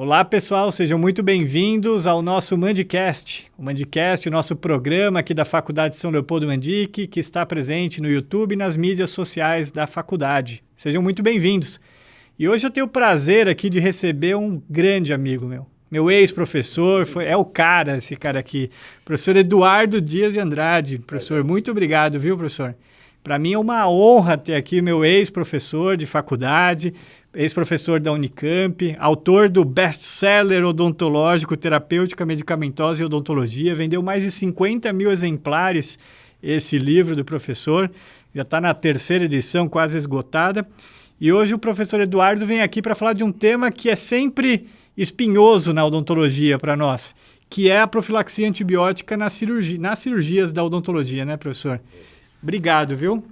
Olá pessoal, sejam muito bem-vindos ao nosso Mandicast. O Mandicast, o nosso programa aqui da Faculdade São Leopoldo Mandic, que está presente no YouTube e nas mídias sociais da faculdade. Sejam muito bem-vindos. E hoje eu tenho o prazer aqui de receber um grande amigo meu ex-professor, é o cara, esse cara aqui, professor Eduardo Dias de Andrade. Professor, muito obrigado, viu, professor? Para mim é uma honra ter aqui meu ex-professor de faculdade, ex-professor da Unicamp, autor do best-seller odontológico Terapêutica Medicamentosa e Odontologia, vendeu mais de 50 mil exemplares esse livro do professor, já está na 3ª edição, quase esgotada. E hoje o professor Eduardo vem aqui para falar de um tema que é sempre espinhoso na odontologia para nós, que é a profilaxia antibiótica nas cirurgias da odontologia, né, professor? Obrigado, viu?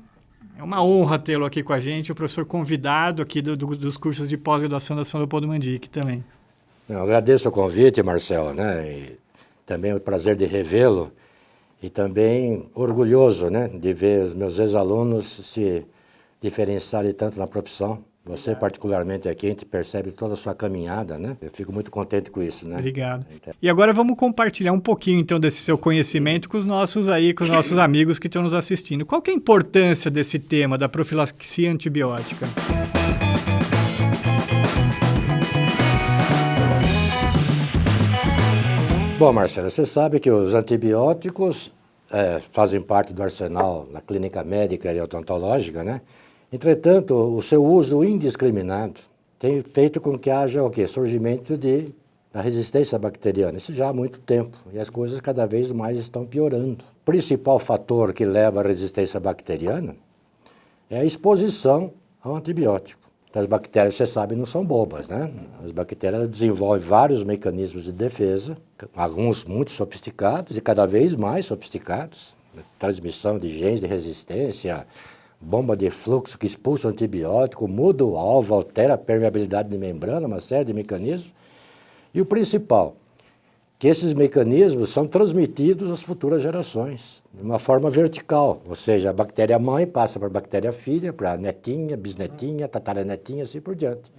É uma honra tê-lo aqui com a gente, o professor convidado aqui dos cursos de pós-graduação da São Leopoldo Mandic também. Eu agradeço o convite, Marcelo, né? E também o prazer de revê-lo e também orgulhoso, né, de ver os meus ex-alunos se diferenciarem tanto na profissão. Você, particularmente aqui, a gente percebe toda a sua caminhada, né? Eu fico muito contente com isso, né? Obrigado. E agora vamos compartilhar um pouquinho, então, desse seu conhecimento com os nossos amigos que estão nos assistindo. Qual que é a importância desse tema da profilaxia antibiótica? Bom, Marcelo, você sabe que os antibióticos fazem parte do arsenal na clínica médica e odontológica, né? Entretanto, o seu uso indiscriminado tem feito com que haja o quê? Surgimento da resistência bacteriana. Isso já há muito tempo e as coisas cada vez mais estão piorando. O principal fator que leva à resistência bacteriana é a exposição ao antibiótico. As bactérias, você sabe, não são bobas, né? As bactérias desenvolvem vários mecanismos de defesa, alguns muito sofisticados e cada vez mais sofisticados. Transmissão de genes de resistência, bomba de fluxo que expulsa o antibiótico, muda o alvo, altera a permeabilidade de membrana, uma série de mecanismos. E o principal, que esses mecanismos são transmitidos às futuras gerações, de uma forma vertical, ou seja, a bactéria-mãe passa para a bactéria-filha, para a netinha, bisnetinha, tataranetinha, assim por diante.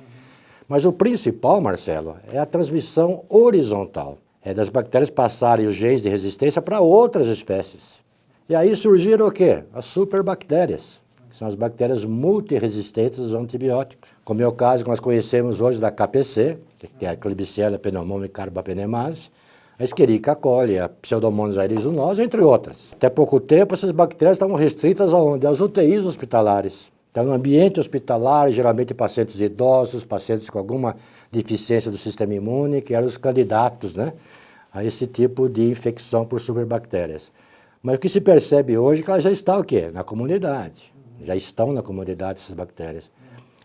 Mas o principal, Marcelo, é a transmissão horizontal, é das bactérias passarem os genes de resistência para outras espécies. E aí surgiram o quê? As superbactérias, que são as bactérias multiresistentes aos antibióticos, como é o caso que nós conhecemos hoje da KPC, que é a Klebsiella pneumoniae carbapenemase, a Escherichia coli, a Pseudomonas aeruginosa, entre outras. Até pouco tempo, essas bactérias estavam restritas aonde? Às UTIs hospitalares. Então, no ambiente hospitalar, geralmente pacientes idosos, pacientes com alguma deficiência do sistema imune, que eram os candidatos, né, a esse tipo de infecção por superbactérias. Mas o que se percebe hoje é que elas já estão o quê? Na comunidade. Já estão na comunidade essas bactérias.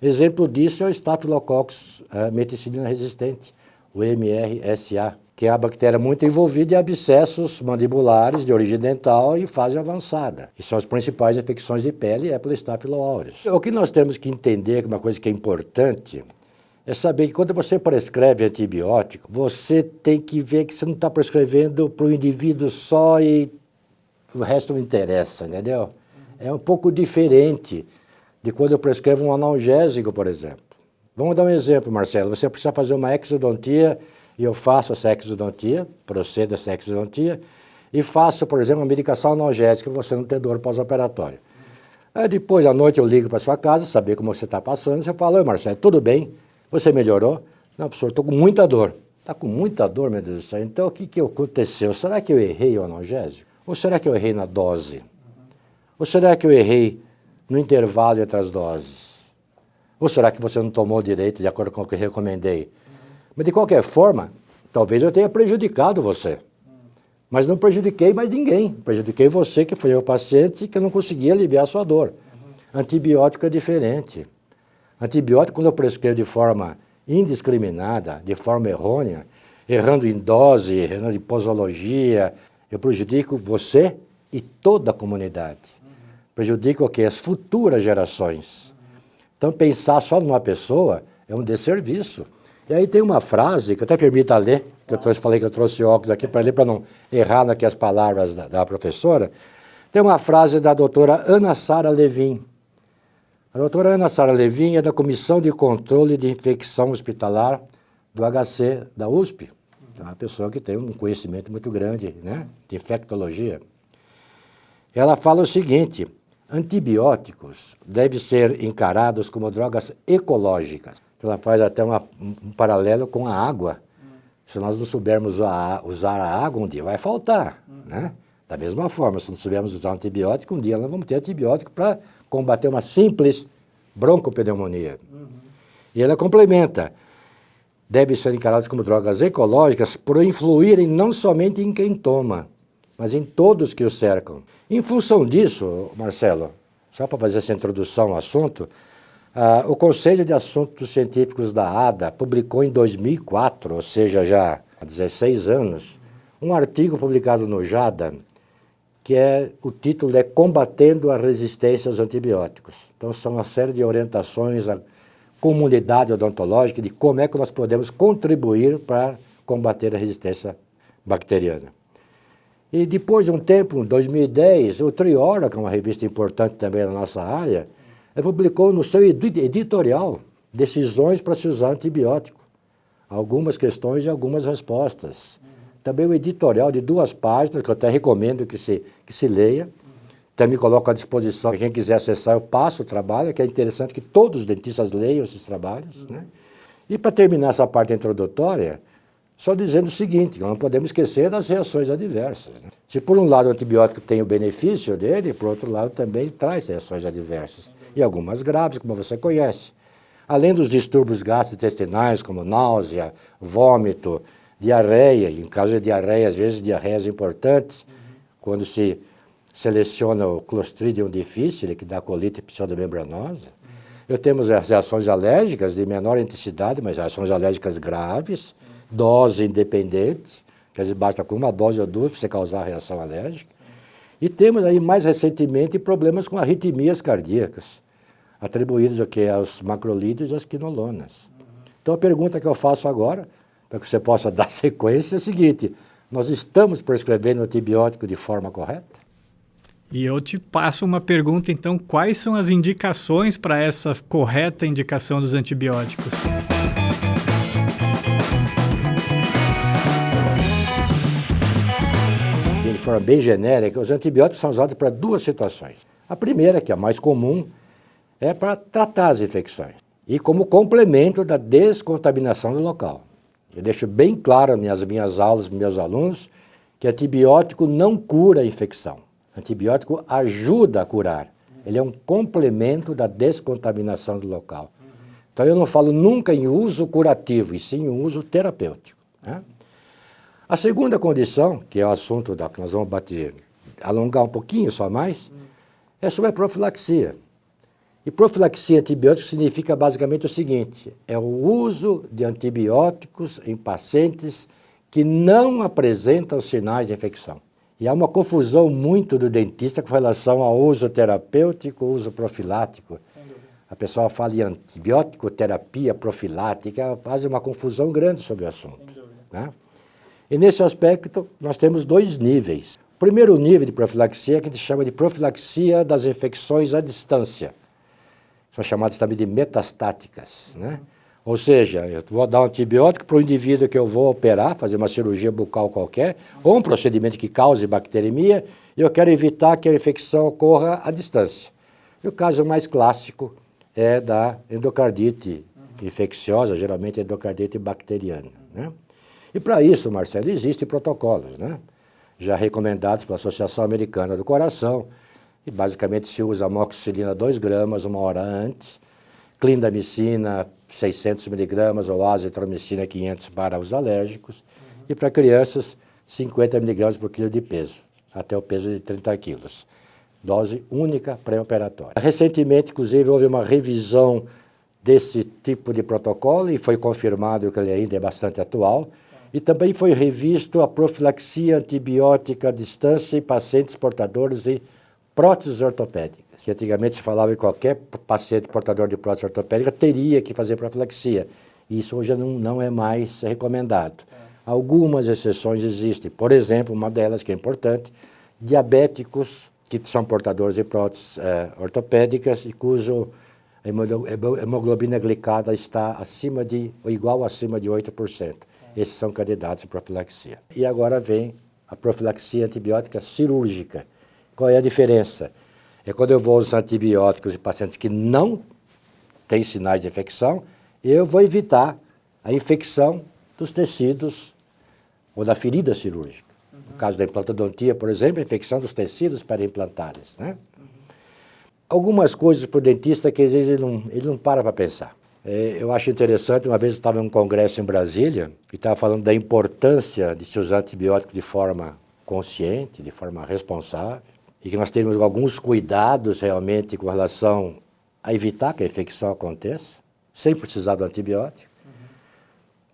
Exemplo disso é o Staphylococcus meticilina resistente, o MRSA, que é a bactéria muito envolvida em abscessos mandibulares de origem dental em fase avançada. E são as principais infecções de pele é pelo Staphylo aureus. O que nós temos que entender, que uma coisa que é importante, é saber que quando você prescreve antibiótico, você tem que ver que você não está prescrevendo para o indivíduo só e o resto não interessa, entendeu? É um pouco diferente de quando eu prescrevo um analgésico, por exemplo. Vamos dar um exemplo, Marcelo. Você precisa fazer uma exodontia e eu faço essa exodontia, procedo essa exodontia e faço, por exemplo, uma medicação analgésica para você não ter dor pós-operatória. Aí depois, à noite, eu ligo para sua casa, saber como você está passando. Você fala: oi, Marcelo, tudo bem? Você melhorou? Não, professor, estou com muita dor. Está com muita dor, meu Deus do céu. Então, o que aconteceu? Será que eu errei o analgésico? Ou será que eu errei na dose? Ou será que eu errei no intervalo entre as doses? Ou será que você não tomou direito de acordo com o que eu recomendei? Mas de qualquer forma, talvez eu tenha prejudicado você. Mas não prejudiquei mais ninguém. Prejudiquei você, que foi o paciente, que não conseguia aliviar a sua dor. Antibiótico é diferente. Antibiótico, quando eu prescrevo de forma indiscriminada, de forma errônea, errando em dose, errando em posologia, eu prejudico você e toda a comunidade. Prejudico o quê? As futuras gerações. Então, pensar só numa pessoa é um desserviço. E aí tem uma frase, que eu até permita ler, que eu falei que eu trouxe óculos aqui para ler, para não errar aqui as palavras da professora. Tem uma frase da doutora Ana Sara Levin. A doutora Ana Sara Levin é da Comissão de Controle de Infecção Hospitalar do HC da USP, é uma pessoa que tem um conhecimento muito grande, né, de infectologia. Ela fala o seguinte: antibióticos devem ser encarados como drogas ecológicas. Ela faz até um paralelo com a água. Se nós não soubermos usar a água, um dia vai faltar, né? Da mesma forma, se não soubermos usar antibiótico, um dia nós vamos ter antibiótico para combater uma simples broncopneumonia. E ela complementa: devem ser encarados como drogas ecológicas por influírem não somente em quem toma, mas em todos que o cercam. Em função disso, Marcelo, só para fazer essa introdução ao assunto, o Conselho de Assuntos Científicos da ADA publicou em 2004, ou seja, já há 16 anos, um artigo publicado no JADA, que o título é Combatendo a Resistência aos Antibióticos. Então, são uma série de orientações à comunidade odontológica de como é que nós podemos contribuir para combater a resistência bacteriana. E depois de um tempo, em 2010, o Triora, que é uma revista importante também na nossa área, publicou no seu editorial decisões para se usar antibiótico. Algumas questões e algumas respostas. Também o editorial de 2 páginas, que eu até recomendo que se leia. Também coloco à disposição, quem quiser acessar, eu passo o trabalho, que é interessante que todos os dentistas leiam esses trabalhos, né? E para terminar essa parte introdutória, só dizendo o seguinte: não podemos esquecer das reações adversas, né? Se por um lado o antibiótico tem o benefício dele, por outro lado também traz reações adversas. E algumas graves, como você conhece. Além dos distúrbios gastrointestinais, como náusea, vômito, diarreia, em caso de diarreia, às vezes diarreias importantes, quando se seleciona o Clostridium difficile, que dá colite pseudomembranosa. Temos as reações alérgicas de menor intensidade, mas reações alérgicas graves, dose independente, quer dizer, basta com uma dose ou 2 para você causar a reação alérgica. E temos aí, mais recentemente, problemas com arritmias cardíacas, atribuídos aos macrolídeos e às quinolonas. Então a pergunta que eu faço agora, para que você possa dar sequência, é a seguinte: nós estamos prescrevendo antibiótico de forma correta? E eu te passo uma pergunta, então: quais são as indicações para essa correta indicação dos antibióticos? De forma bem genérica, os antibióticos são usados para 2 situações. A primeira, que é a mais comum, é para tratar as infecções e como complemento da descontaminação do local. Eu deixo bem claro nas minhas aulas para meus alunos que antibiótico não cura a infecção. Antibiótico ajuda a curar. Ele é um complemento da descontaminação do local. Então eu não falo nunca em uso curativo, e sim em uso terapêutico, né? A segunda condição, que é o assunto que nós vamos alongar um pouquinho só mais, é sobre a profilaxia. E profilaxia antibiótica significa basicamente o seguinte: é o uso de antibióticos em pacientes que não apresentam sinais de infecção. E há uma confusão muito do dentista com relação ao uso terapêutico, uso profilático. A pessoa fala em antibiótico, terapia profilática, faz uma confusão grande sobre o assunto, né? E nesse aspecto, nós temos 2 níveis. O primeiro nível de profilaxia é que a gente chama de profilaxia das infecções à distância. São chamadas também de metastáticas, né? Ou seja, eu vou dar um antibiótico para o indivíduo que eu vou operar, fazer uma cirurgia bucal qualquer, ou um procedimento que cause bacteremia, e eu quero evitar que a infecção ocorra à distância. E o caso mais clássico é da endocardite infecciosa, geralmente endocardite bacteriana, né? E para isso, Marcelo, existem protocolos, né? Já recomendados pela Associação Americana do Coração, e basicamente se usa amoxicilina 2 gramas 1 hora antes, clindamicina 600 miligramas ou azitromicina 500 para os alérgicos, e para crianças 50 miligramas por quilo de peso, até o peso de 30 quilos. Dose única pré-operatória. Recentemente, inclusive, houve uma revisão desse tipo de protocolo e foi confirmado que ele ainda é bastante atual. E também foi revisto a profilaxia antibiótica à distância em pacientes portadores de próteses ortopédicas. Que antigamente se falava que qualquer paciente portador de prótese ortopédica teria que fazer profilaxia. Isso hoje não é mais recomendado. Algumas exceções existem. Por exemplo, uma delas que é importante, diabéticos que são portadores de próteses ortopédicas e cujo a hemoglobina glicada está acima de, ou igual ou acima de 8%. Esses são candidatos à profilaxia. E agora vem a profilaxia antibiótica cirúrgica. Qual é a diferença? É quando eu vou usar antibióticos em pacientes que não têm sinais de infecção, eu vou evitar a infecção dos tecidos ou da ferida cirúrgica. No caso da implantodontia, por exemplo, a infecção dos tecidos periimplantares, né? Algumas coisas para o dentista que às vezes ele não para pensar. Eu acho interessante, uma vez eu estava em um congresso em Brasília, e estava falando da importância de se usar antibiótico de forma consciente, de forma responsável, e que nós temos alguns cuidados realmente com relação a evitar que a infecção aconteça, sem precisar do antibiótico.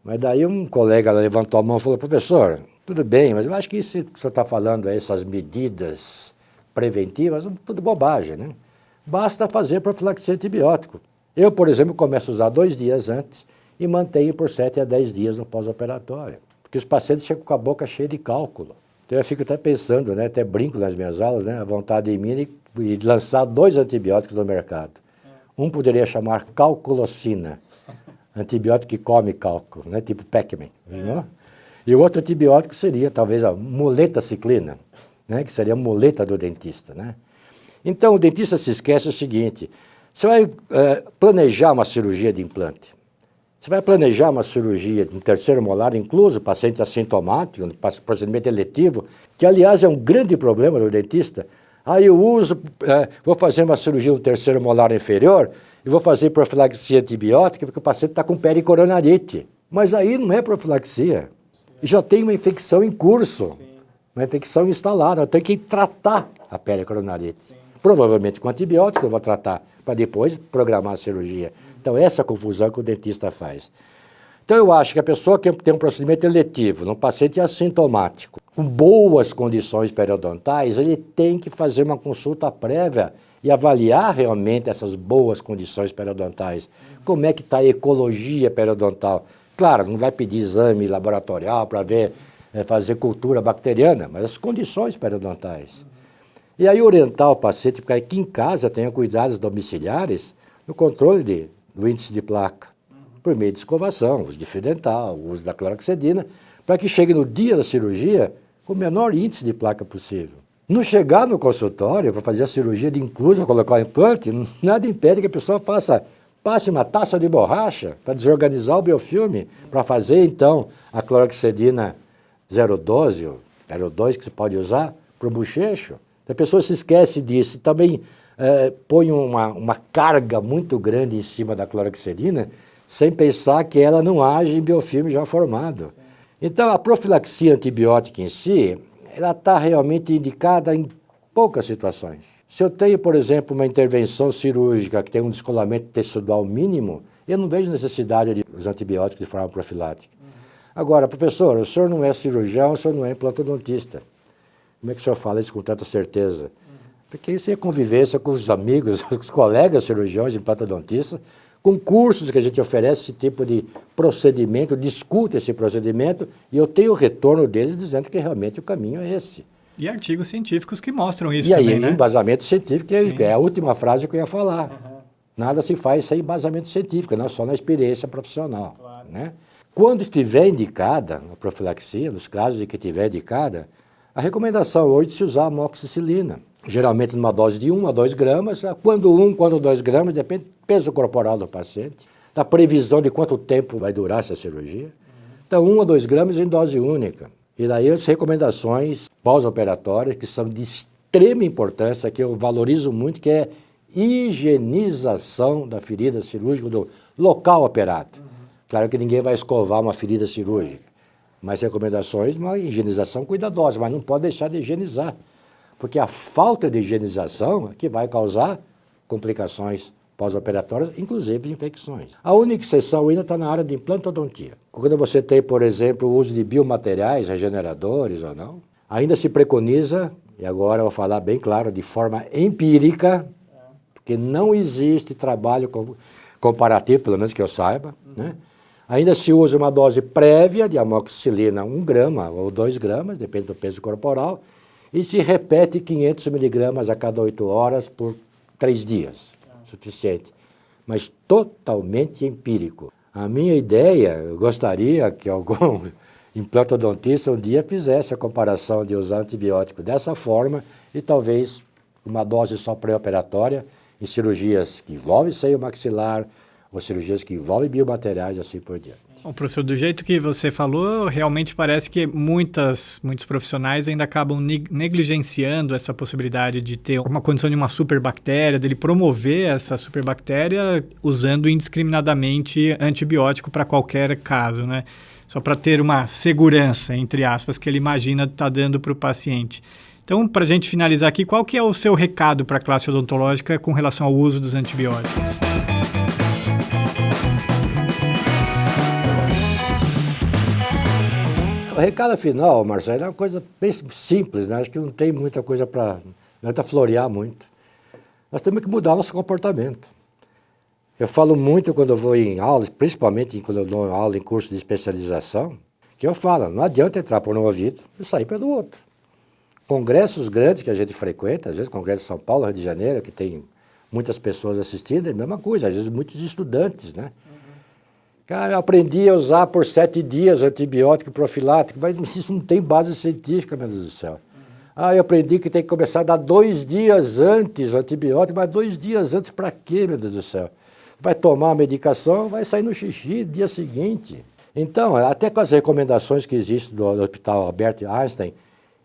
Mas daí um colega levantou a mão e falou, professor, tudo bem, mas eu acho que isso que o senhor está falando, essas medidas preventivas, tudo bobagem, né? Basta fazer profilaxia antibiótico. Eu, por exemplo, começo a usar 2 dias antes e mantenho por 7 a 10 dias no pós-operatório. Porque os pacientes chegam com a boca cheia de cálculo. Então eu fico até pensando, né, até brinco nas minhas aulas, né, a vontade em mim de lançar 2 antibióticos no mercado. Um poderia chamar calculocina, antibiótico que come cálculo, né, tipo Pac-Man. E o outro antibiótico seria talvez a muletaciclina, né, que seria a muleta do dentista, né? Então, o dentista se esquece o seguinte, você vai planejar uma cirurgia de implante, você vai planejar uma cirurgia de um terceiro molar, incluso paciente assintomático, procedimento eletivo, que, aliás, é um grande problema do dentista. Aí eu vou fazer uma cirurgia no terceiro molar inferior e vou fazer profilaxia antibiótica porque o paciente está com pericoronarite. Mas aí não é profilaxia, já tem uma infecção em curso, uma infecção instalada, eu tenho que tratar a pericoronarite. Provavelmente com antibiótico eu vou tratar, para depois programar a cirurgia. Então, essa confusão que o dentista faz. Então, eu acho que a pessoa que tem um procedimento eletivo, num paciente assintomático, com boas condições periodontais, ele tem que fazer uma consulta prévia e avaliar realmente essas boas condições periodontais. Como é que está a ecologia periodontal? Claro, não vai pedir exame laboratorial para ver, fazer cultura bacteriana, mas as condições periodontais. E aí orientar o paciente para que em casa tenha cuidados domiciliares no controle do índice de placa, por meio de escovação, uso de fio dental, uso da cloroxidina, para que chegue no dia da cirurgia com o menor índice de placa possível. Não chegar no consultório para fazer a cirurgia de inclusão, colocar o implante, nada impede que a pessoa passe uma taça de borracha para desorganizar o biofilme, para fazer então a cloroxidina 012, ou 0,2 que se pode usar para o bochecho. A pessoa se esquece disso e também põe uma carga muito grande em cima da cloroxidina, sem pensar que ela não age em biofilme já formado. Sim. Então, a profilaxia antibiótica em si, ela está realmente indicada em poucas situações. Se eu tenho, por exemplo, uma intervenção cirúrgica que tem um descolamento tecidual mínimo, eu não vejo necessidade de usar antibióticos de forma profilática. Agora, professor, o senhor não é cirurgião, o senhor não é implantodontista. Como é que o senhor fala isso com tanta certeza? Porque isso é convivência com os amigos, com os colegas cirurgiões, implantodontistas, com cursos que a gente oferece esse tipo de procedimento, discute esse procedimento, e eu tenho o retorno deles dizendo que realmente o caminho é esse. E artigos científicos que mostram isso também, também, né? E aí, embasamento científico, que é a última frase que eu ia falar. Uhum. Nada se faz sem embasamento científico, não só na experiência profissional. Claro. Né? Quando estiver indicada a profilaxia, nos casos em que estiver indicada, a recomendação hoje é se usar amoxicilina, geralmente numa dose de 1 a 2 gramas, quando 1, quando 2 gramas, depende do peso corporal do paciente, da previsão de quanto tempo vai durar essa cirurgia. Então, 1 a 2 gramas em dose única. E daí as recomendações pós-operatórias, que são de extrema importância, que eu valorizo muito, que é higienização da ferida cirúrgica, do local operado. Claro que ninguém vai escovar uma ferida cirúrgica, mas recomendações de uma higienização cuidadosa, mas não pode deixar de higienizar, porque a falta de higienização é que vai causar complicações pós-operatórias, inclusive infecções. A única exceção ainda está na área de implantodontia. Quando você tem, por exemplo, o uso de biomateriais regeneradores ou não, ainda se preconiza, e agora eu vou falar bem claro, de forma empírica, porque não existe trabalho comparativo, pelo menos que eu saiba, né? Ainda se usa uma dose prévia de amoxicilina, 1 grama ou 2 gramas, depende do peso corporal, e se repete 500 miligramas a cada 8 horas por 3 dias, suficiente. mas totalmente empírico. A minha ideia, eu gostaria que algum implantodontista um dia fizesse a comparação de usar antibiótico dessa forma e talvez uma dose só pré-operatória em cirurgias que envolvem seio maxilar ou cirurgias que envolvem biomateriais e assim por diante. Bom, professor, do jeito que você falou, realmente parece que muitos profissionais ainda acabam negligenciando essa possibilidade de ter uma condição de uma superbactéria, dele promover essa superbactéria usando indiscriminadamente antibiótico para qualquer caso, né? Só para ter uma segurança, entre aspas, que ele imagina estar dando para o paciente. Então, para a gente finalizar aqui, qual que é o seu recado para a classe odontológica com relação ao uso dos antibióticos? O recado final, Marcelo, é uma coisa bem simples, né? Acho que não tem muita coisa para... Não é florear muito. Nós temos que mudar nosso comportamento. Eu falo muito quando eu vou em aulas, principalmente quando eu dou aula em curso de especialização, que eu falo, não adianta entrar por um ouvido e sair pelo outro. Congressos grandes que a gente frequenta, às vezes Congresso de São Paulo, Rio de Janeiro, que tem muitas pessoas assistindo, é a mesma coisa, às vezes muitos estudantes, né? Cara, eu aprendi a usar por 7 dias antibiótico profilático, mas isso não tem base científica, meu Deus do céu. Eu aprendi que tem que começar a dar 2 dias antes o antibiótico, mas 2 dias antes para quê, meu Deus do céu? Vai tomar a medicação, vai sair no xixi no dia seguinte. Então, até com as recomendações que existem do Hospital Albert Einstein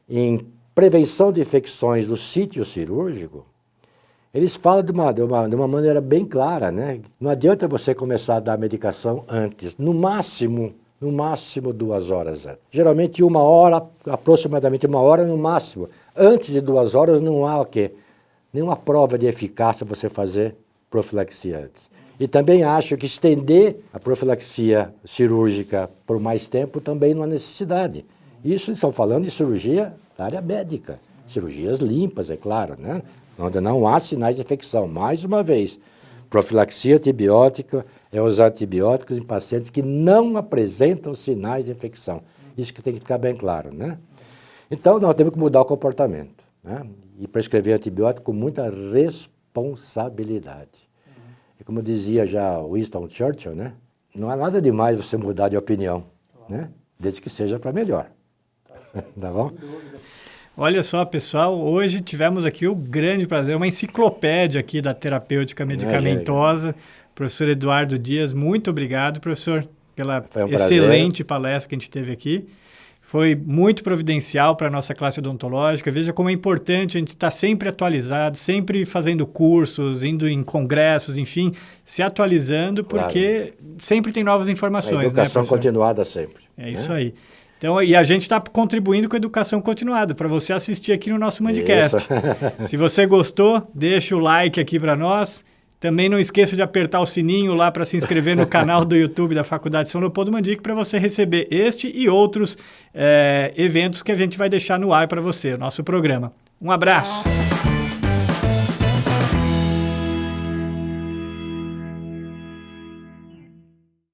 em prevenção de infecções do sítio cirúrgico, eles falam de uma maneira bem clara, né? Não adianta você começar a dar a medicação antes, no máximo 2 horas antes. Geralmente 1 hora, aproximadamente 1 hora no máximo. Antes de 2 horas não há o quê? Nenhuma prova de eficácia você fazer profilaxia antes. E também acho que estender a profilaxia cirúrgica por mais tempo também não há necessidade. Isso estão falando de cirurgia da área médica. Cirurgias limpas, é claro, né? Onde não há sinais de infecção. Mais uma vez, profilaxia antibiótica é usar antibióticos em pacientes que não apresentam sinais de infecção. Isso que tem que ficar bem claro, né? Então, nós temos que mudar o comportamento, né? E prescrever antibiótico com muita responsabilidade. E como dizia já Winston Churchill, né? Não há nada demais você mudar de opinião, né? Desde que seja para melhor. Tá bom? Olha só, pessoal, hoje tivemos aqui o grande prazer, uma enciclopédia aqui da terapêutica medicamentosa. Professor Eduardo Dias, muito obrigado, professor, pela excelente palestra que a gente teve aqui. Foi muito providencial para a nossa classe odontológica. Veja como é importante a gente estar sempre atualizado, sempre fazendo cursos, indo em congressos, enfim, se atualizando, porque sempre tem novas informações. A educação continuada sempre. É isso aí. Então, e a gente está contribuindo com a educação continuada, para você assistir aqui no nosso Mandcast. Se você gostou, deixa o like aqui para nós. Também não esqueça de apertar o sininho lá para se inscrever no canal do YouTube da Faculdade São Leopoldo Mandic para você receber este e outros eventos que a gente vai deixar no ar para você, o nosso programa. Um abraço!